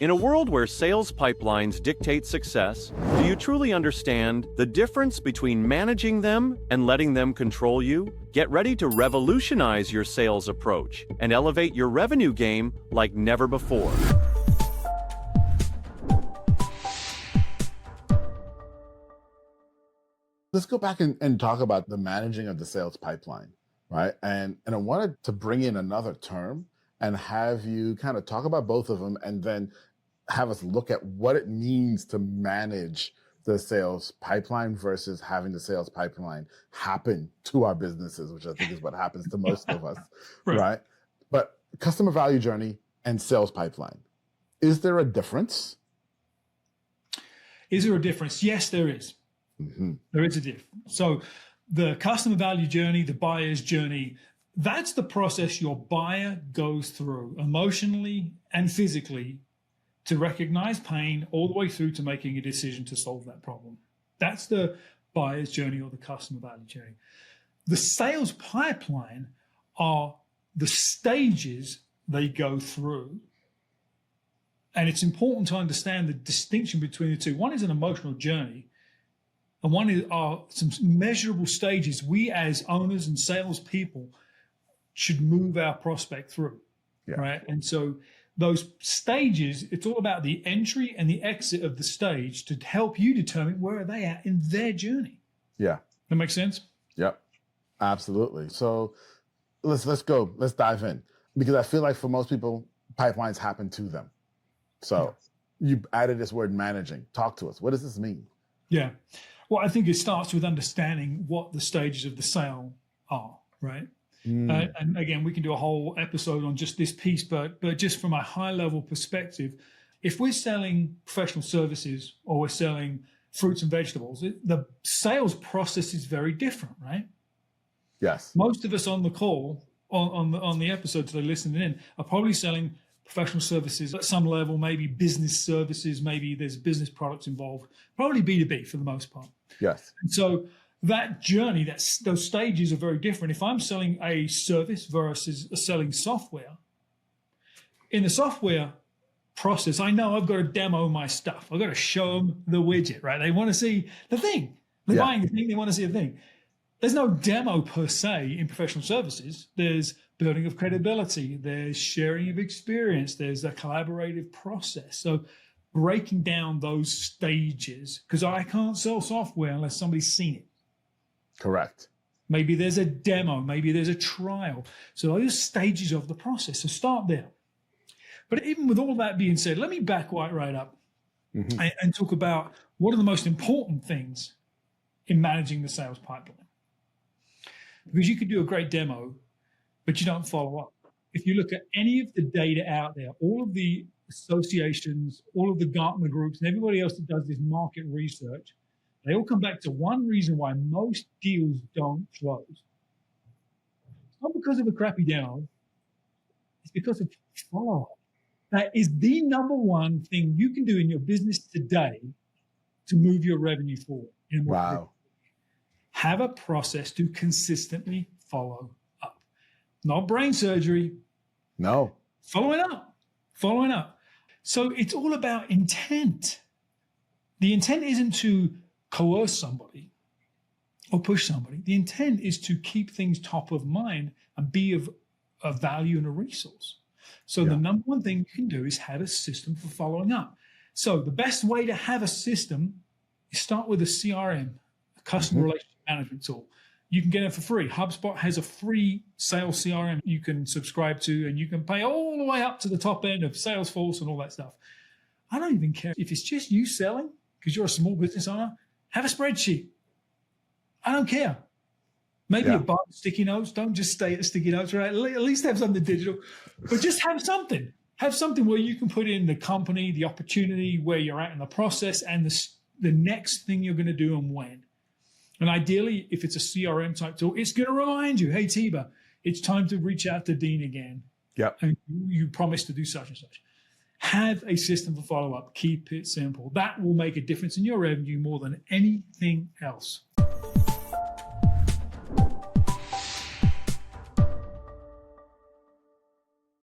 In a world where sales pipelines dictate success, do you truly understand the difference between managing them and letting them control you? Get ready to revolutionize your sales approach and elevate your revenue game like never before. Let's go back and talk about the managing of the sales pipeline, right? And I wanted to bring in another term and have you kind of talk about both of them and then have us look at what it means to manage the sales pipeline versus having the sales pipeline happen to our businesses, which I think is what happens to most of us, right? But customer value journey and sales pipeline, is there a difference? Is there a difference? Yes, there is. Mm-hmm. There is a difference. So the customer value journey, the buyer's journey, that's the process your buyer goes through emotionally and physically to recognize pain all the way through to making a decision to solve that problem. That's the buyer's journey or the customer value journey. The sales pipeline are the stages they go through. And it's important to understand the distinction between the two. One is an emotional journey, and one are some measurable stages we as owners and salespeople should move our prospect through, right? And so those stages, it's all about the entry and the exit of the stage to help you determine where are they at in their journey. Yeah. That makes sense? Yep, absolutely. So let's go. Let's dive in, because I feel like for most people, pipelines happen to them. So you added this word managing. Talk to us. What does this mean? Yeah. Well, I think it starts with understanding what the stages of the sale are, right? And again, we can do a whole episode on just this piece, but just from a high level perspective, if we're selling professional services or we're selling fruits and vegetables, the sales process is very different, right? Yes. Most of us on the call, on the episodes that are listening in, are probably selling professional services at some level, maybe business services, maybe there's business products involved, probably B2B for the most part. Yes. And so that journey, those stages are very different. If I'm selling a service versus selling software, in the software process, I know I've got to demo my stuff. I've got to show them the widget, right? They want to see the thing. They're buying the thing, they want to see the thing. There's no demo per se in professional services. There's building of credibility. There's sharing of experience. There's a collaborative process. So breaking down those stages, because I can't sell software unless somebody's seen it. Correct. Maybe there's a demo, maybe there's a trial. So those stages of the process. So start there. But even with all that being said, let me back right up and talk about what are the most important things in managing the sales pipeline. Because you could do a great demo, but you don't follow up. If you look at any of the data out there, all of the associations, all of the Gartner groups, and everybody else that does this market research, they all come back to one reason why most deals don't close. It's not because of a crappy demo. It's because of follow-up. That is the number one thing you can do in your business today to move your revenue forward. Wow. Have a process to consistently follow up. Not brain surgery. No. Following up. So it's all about intent. The intent isn't to coerce somebody or push somebody. The intent is to keep things top of mind and be of value and a resource. So the number one thing you can do is have a system for following up. So the best way to have a system is start with a CRM, a customer relationship management tool. You can get it for free. HubSpot has a free sales CRM you can subscribe to, and you can pay all the way up to the top end of Salesforce and all that stuff. I don't even care if it's just you selling because you're a small business owner. Have a spreadsheet. I don't care. Maybe a bar of sticky notes. Don't just stay at sticky notes, right? At least have something digital, but just have something. Have something where you can put in the company, the opportunity, where you're at in the process, and the next thing you're going to do and when. And ideally, if it's a CRM type tool, it's going to remind you, hey, Atiba, it's time to reach out to Dean again. Yep. And you promised to do such and such. Have a system for follow-up. Keep it simple. That will make a difference in your revenue more than anything else.